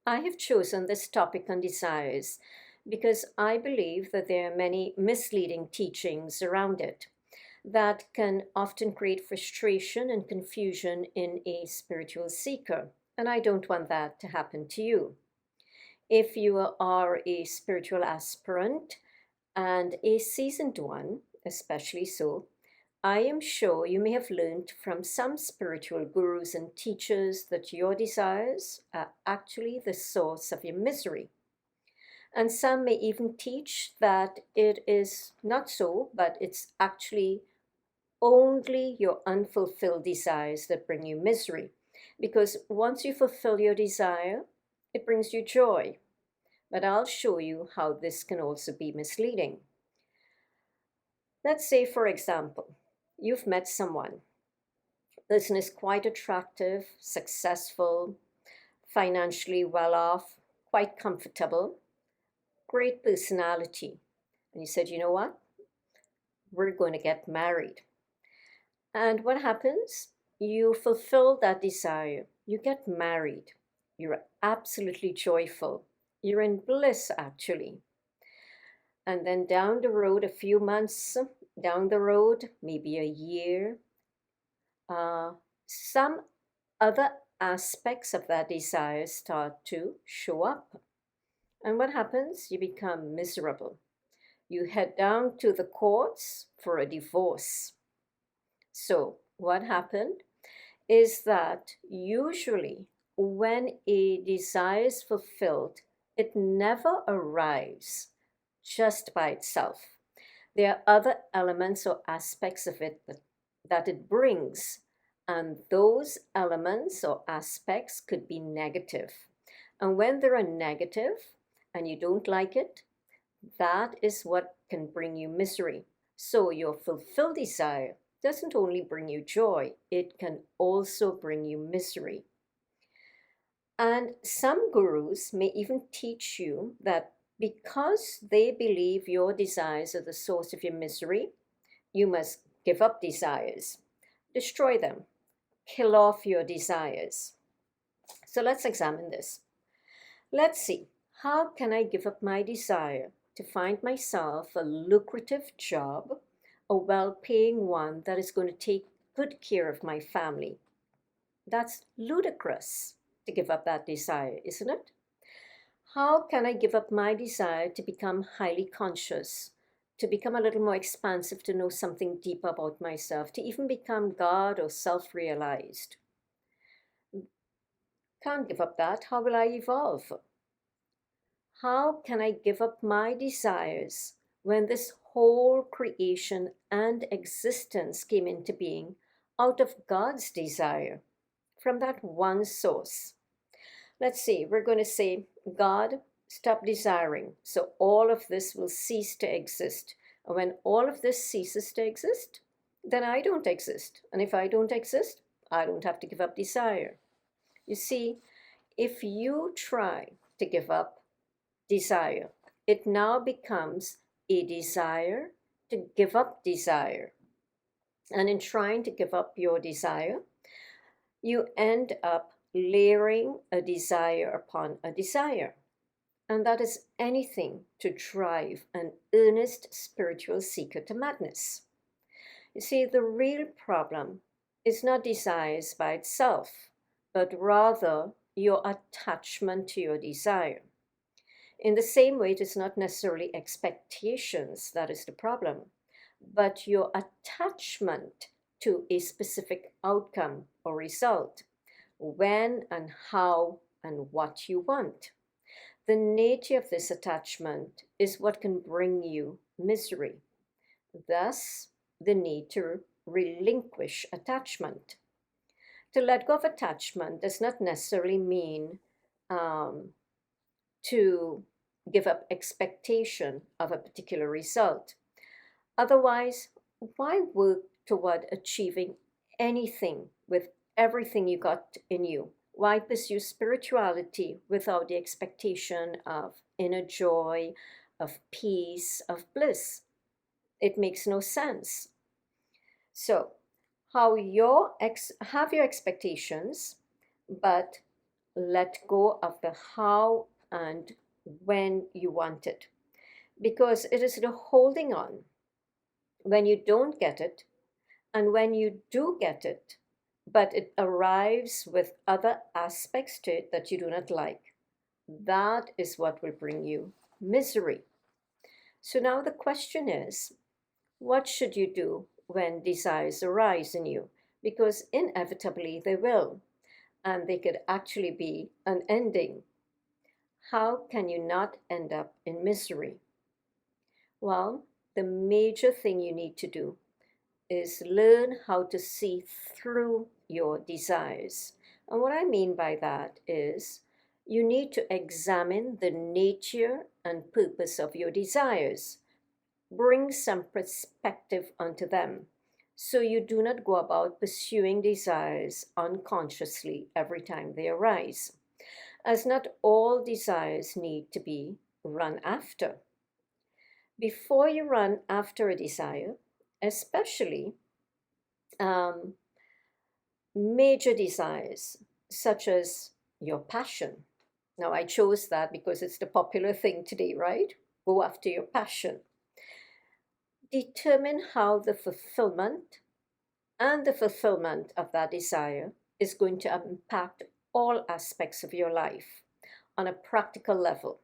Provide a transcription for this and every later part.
I have chosen this topic on desires because I believe that there are many misleading teachings around it that can often create frustration and confusion in a spiritual seeker. And I don't want that to happen to you. If you are a spiritual aspirant and a seasoned one, especially so, I am sure you may have learned from some spiritual gurus and teachers that your desires are actually the source of your misery. And some may even teach that it is not so, but it's actually only your unfulfilled desires that bring you misery. Because once you fulfill your desire, it brings you joy. But I'll show you how this can also be misleading. Let's say, for example, you've met someone. Person is quite attractive, successful, financially well off, quite comfortable, great personality. And you said, you know what? We're going to get married. And what happens? You fulfill that desire. You get married. You're absolutely joyful. You're in bliss, actually. And then down the road, a few months down the road, maybe a year, uh, some other aspects of that desire start to show up. And what happens? You become miserable. You head down to the courts for a divorce. So, what happened is that usually when a desire is fulfilled, it never arrives just by itself. There are other elements or aspects of it that it brings, and those elements or aspects could be negative. And when they're negative and you don't like it, that is what can bring you misery. So your fulfilled desire doesn't only bring you joy, it can also bring you misery. And some gurus may even teach you that because they believe your desires are the source of your misery, you must give up desires, destroy them, kill off your desires. So let's examine this. Let's see, how can I give up my desire to find myself a lucrative job, a well-paying one that is going to take good care of my family? That's ludicrous to give up that desire, isn't it? How can I give up my desire to become highly conscious, to become a little more expansive, to know something deeper about myself, to even become God or self-realized? Can't give up that. How will I evolve? How can I give up my desires when this whole creation and existence came into being out of God's desire, from that one source? Let's see, we're going to say, God, stop desiring, so all of this will cease to exist. And when all of this ceases to exist, then I don't exist. And if I don't exist, I don't have to give up desire. You see, if you try to give up desire, it now becomes a desire to give up desire. And in trying to give up your desire, you end up layering a desire upon a desire. And that is anything to drive an earnest spiritual seeker to madness. You see, the real problem is not desires by itself, but rather your attachment to your desire. In the same way, it is not necessarily expectations that is the problem, but your attachment to a specific outcome or result, when and how and what you want. The nature of this attachment is what can bring you misery. Thus, the need to relinquish attachment. To let go of attachment does not necessarily mean to give up expectation of a particular result. Otherwise, why work toward achieving anything with everything you got in you? Why pursue spirituality without the expectation of inner joy, of peace, of bliss? It makes no sense. So, have your expectations, but let go of the how and when you want it, because it is the holding on when you don't get it, and when you do get it, but it arrives with other aspects to it that you do not like. That is what will bring you misery. So now the question is, what should you do when desires arise in you? Because inevitably they will, and they could actually be unending. How can you not end up in misery? Well, the major thing you need to do is learn how to see through your desires. And what I mean by that is you need to examine the nature and purpose of your desires. Bring some perspective onto them so you do not go about pursuing desires unconsciously every time they arise, as not all desires need to be run after. Before you run after a desire, especially um, major desires such as your passion. Now, I chose that because it's the popular thing today, right? Go after your passion. Determine how the fulfillment of that desire is going to impact all aspects of your life on a practical level: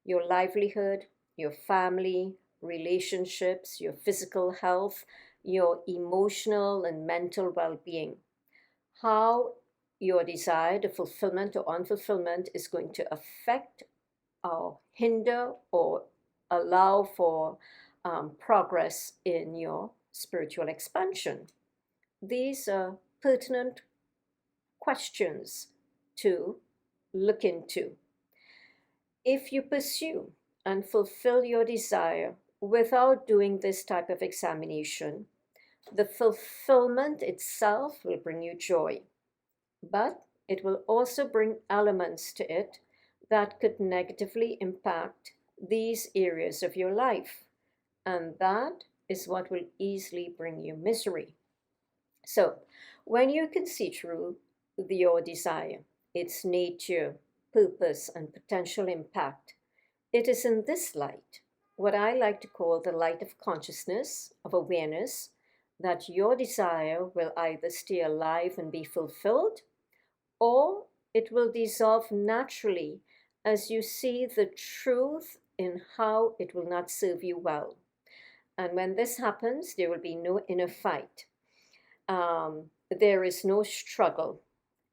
your livelihood, your family, relationships, your physical health, your emotional and mental well being. How your desire, the fulfillment or unfulfillment, is going to affect or hinder or allow for progress in your spiritual expansion. These are pertinent questions to look into. If you pursue and fulfill your desire without doing this type of examination, the fulfillment itself will bring you joy, but it will also bring elements to it that could negatively impact these areas of your life, and that is what will easily bring you misery. So, when you can see through your desire, its nature, purpose, and potential impact, it is in this light, what I like to call the light of consciousness, of awareness, that your desire will either stay alive and be fulfilled, or it will dissolve naturally as you see the truth in how it will not serve you well. And when this happens, there will be no inner fight. There is no struggle.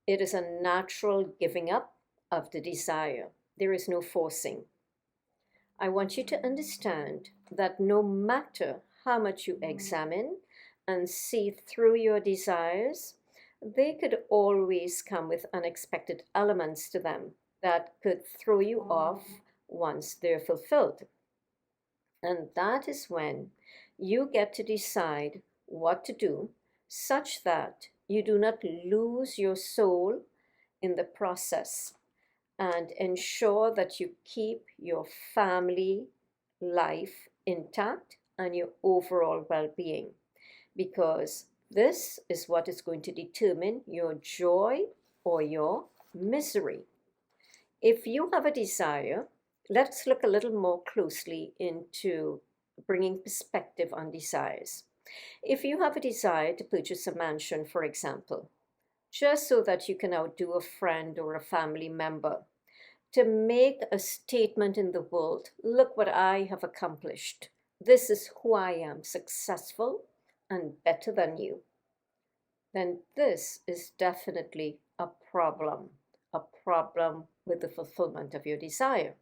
It is a natural giving up of the desire. There is no forcing. I want you to understand that no matter how much you examine and see through your desires, they could always come with unexpected elements to them that could throw you off once they're fulfilled. And that is when you get to decide what to do such that you do not lose your soul in the process, and ensure that you keep your family life intact and your overall well being, because this is what is going to determine your joy or your misery. If you have a desire, let's look a little more closely into bringing perspective on desires. If you have a desire to purchase a mansion, for example, just so that you can outdo a friend or a family member, to make a statement in the world: look what I have accomplished. This is who I am, successful and better than you. Then this is definitely a problem with the fulfillment of your desire.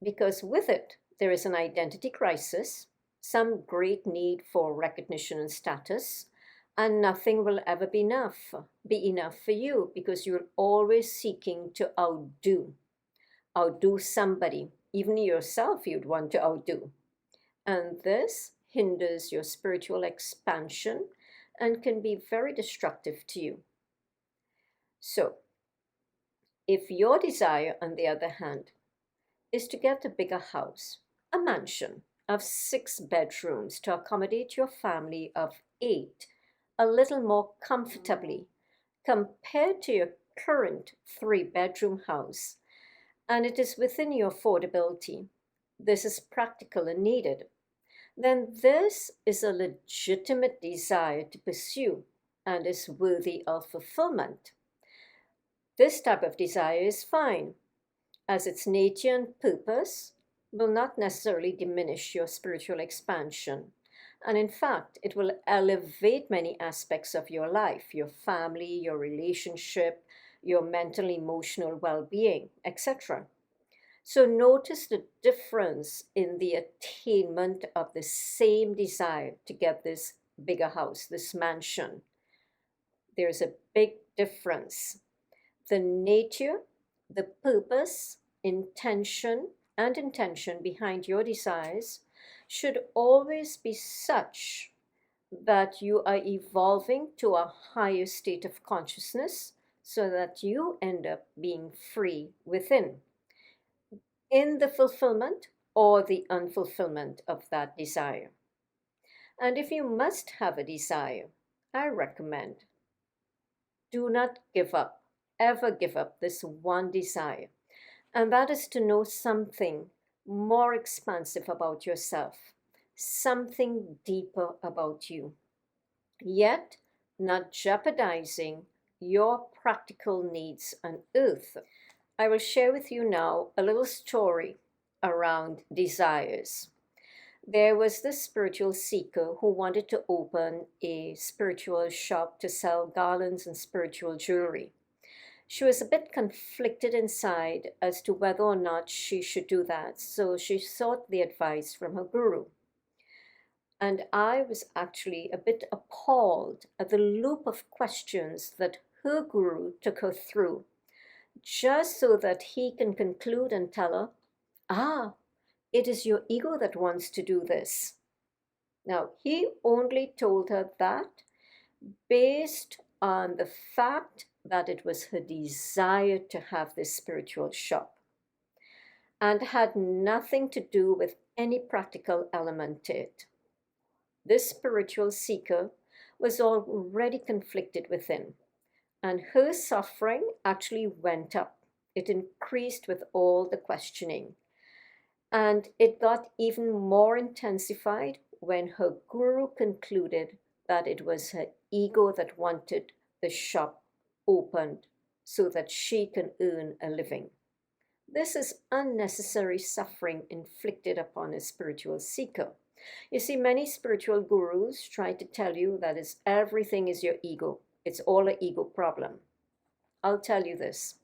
Because with it, there is an identity crisis, some great need for recognition and status, and nothing will ever be enough for you, because you're always seeking to outdo somebody. Even yourself you'd want to outdo. And this hinders your spiritual expansion and can be very destructive to you. So, if your desire, on the other hand, is to get a bigger house, a mansion of 6 bedrooms to accommodate your family of 8, a little more comfortably, compared to your current 3-bedroom house and it is within your affordability, this is practical and needed, then this is a legitimate desire to pursue and is worthy of fulfillment. This type of desire is fine, as its nature and purpose will not necessarily diminish your spiritual expansion. And in fact, it will elevate many aspects of your life, your family, your relationship, your mental, emotional well being, etc. So notice the difference in the attainment of the same desire to get this bigger house, this mansion. There's a big difference. The nature, the purpose, intention behind your desires should always be such that you are evolving to a higher state of consciousness so that you end up being free within, in the fulfillment or the unfulfillment of that desire. And if you must have a desire, I recommend do not give up, ever give up this one desire, and that is to know something more expansive about yourself, something deeper about you, yet not jeopardizing your practical needs on earth. I will share with you now a little story around desires. There was this spiritual seeker who wanted to open a spiritual shop to sell garlands and spiritual jewelry. She was a bit conflicted inside as to whether or not she should do that, so she sought the advice from her guru. And I was actually a bit appalled at the loop of questions that her guru took her through, just so that he can conclude and tell her, ah, it is your ego that wants to do this. Now, he only told her that based on the fact that it was her desire to have this spiritual shop and had nothing to do with any practical element to it. This spiritual seeker was already conflicted within, and her suffering actually went up. It increased with all the questioning. And it got even more intensified when her guru concluded that it was her ego that wanted the shop opened so that she can earn a living. This is unnecessary suffering inflicted upon a spiritual seeker. You see, many spiritual gurus try to tell you that everything is your ego. It's all an ego problem. I'll tell you this.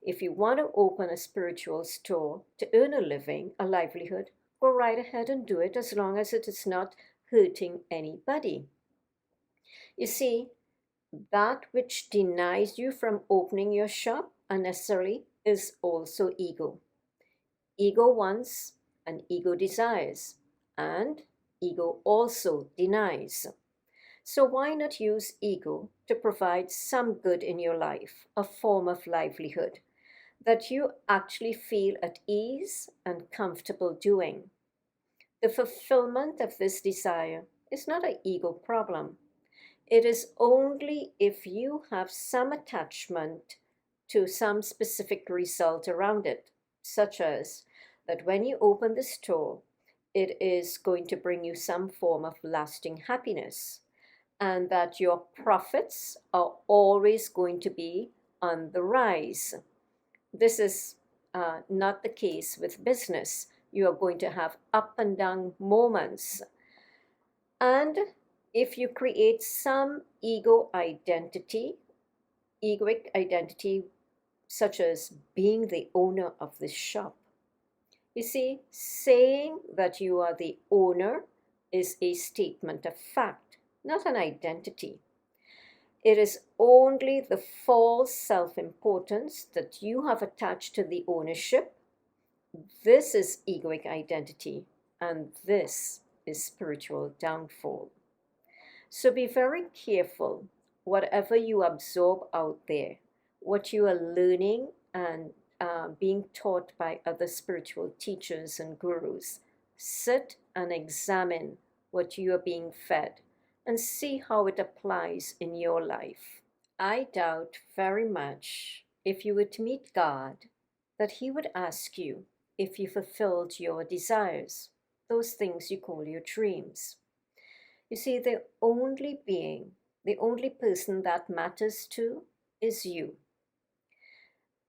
If you want to open a spiritual store to earn a living, a livelihood, go right ahead and do it as long as it is not hurting anybody. You see, that which denies you from opening your shop unnecessarily is also ego. Ego wants and ego desires, and ego also denies. So why not use ego to provide some good in your life, a form of livelihood that you actually feel at ease and comfortable doing? The fulfillment of this desire is not an ego problem. It is only if you have some attachment to some specific result around it, such as that when you open the store, it is going to bring you some form of lasting happiness, and that your profits are always going to be on the rise. This is not the case with business. You are going to have up and down moments. And if you create some egoic identity, such as being the owner of this shop, you see, saying that you are the owner is a statement of fact, not an identity. It is only the false self-importance that you have attached to the ownership. This is egoic identity, and this is spiritual downfall. So be very careful whatever you absorb out there, what you are learning and being taught by other spiritual teachers and gurus. Sit and examine what you are being fed and see how it applies in your life. I doubt very much if you were to meet God that He would ask you if you fulfilled your desires, those things you call your dreams. You see, the only person that matters to is you.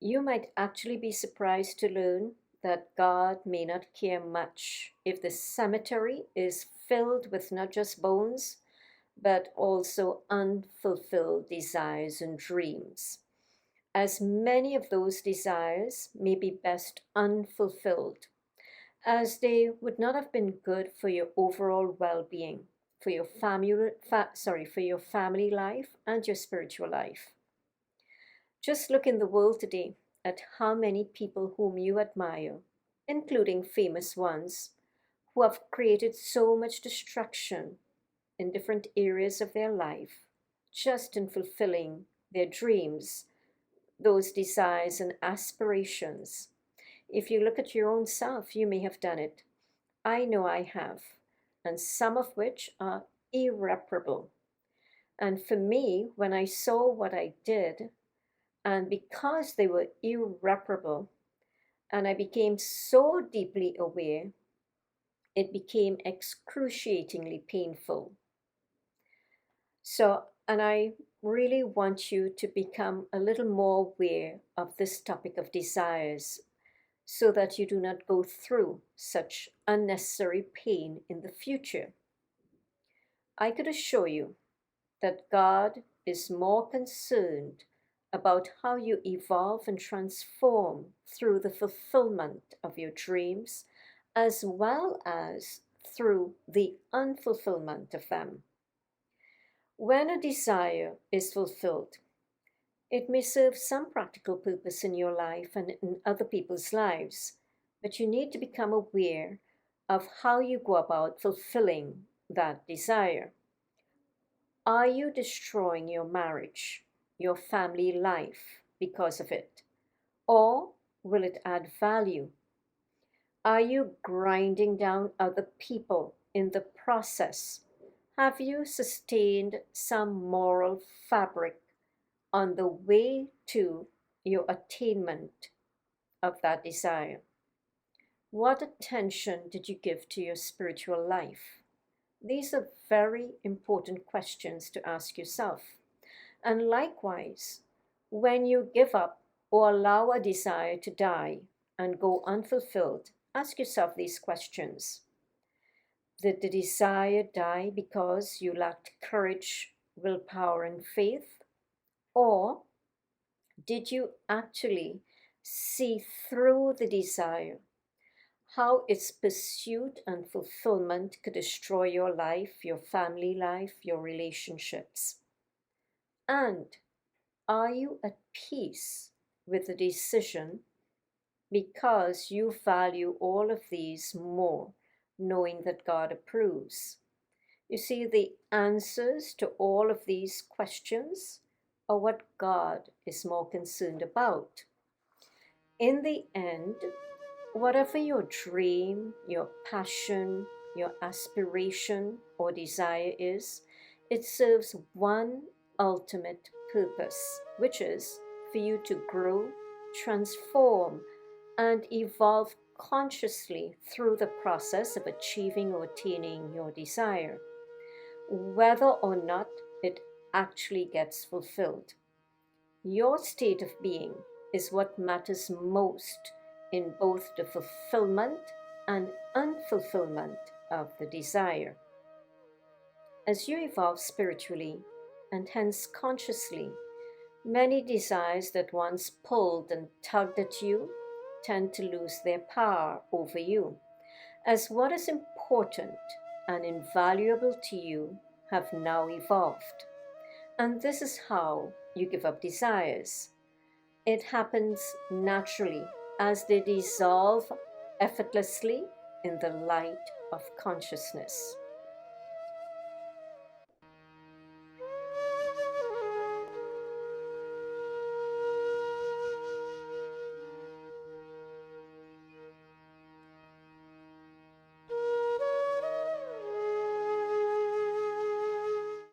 You might actually be surprised to learn that God may not care much if the cemetery is filled with not just bones, but also unfulfilled desires and dreams, as many of those desires may be best unfulfilled, as they would not have been good for your overall well-being, for your for your family life and your spiritual life. Just look in the world today at how many people whom you admire, including famous ones, who have created so much destruction in different areas of their life, just in fulfilling their dreams, those desires and aspirations. If you look at your own self, you may have done it. I know I have, and some of which are irreparable. And for me, when I saw what I did, and because they were irreparable, and I became so deeply aware, it became excruciatingly painful. So, and I really want you to become a little more aware of this topic of desires so that you do not go through such unnecessary pain in the future. I could assure you that God is more concerned about how you evolve and transform through the fulfillment of your dreams as well as through the unfulfillment of them. When a desire is fulfilled, it may serve some practical purpose in your life and in other people's lives, but you need to become aware of how you go about fulfilling that desire. Are you destroying your marriage, your family life because of it? Or will it add value? Are you grinding down other people in the process? Have you sustained some moral fabric on the way to your attainment of that desire? What attention did you give to your spiritual life? These are very important questions to ask yourself. And likewise, when you give up or allow a desire to die and go unfulfilled, ask yourself these questions. Did the desire die because you lacked courage, willpower, and faith? Or did you actually see through the desire, how its pursuit and fulfillment could destroy your life, your family life, your relationships? And are you at peace with the decision because you value all of these more, knowing that God approves? You see, the answers to all of these questions are what God is more concerned about. In the end, whatever your dream, your passion, your aspiration, or desire is, it serves one ultimate purpose, which is for you to grow, transform, and evolve consciously through the process of achieving or attaining your desire, whether or not it actually gets fulfilled. Your state of being is what matters most in both the fulfillment and unfulfillment of the desire. As you evolve spiritually, and hence consciously, many desires that once pulled and tugged at you tend to lose their power over you, as what is important and invaluable to you have now evolved. And this is how you give up desires. It happens naturally as they dissolve effortlessly in the light of consciousness.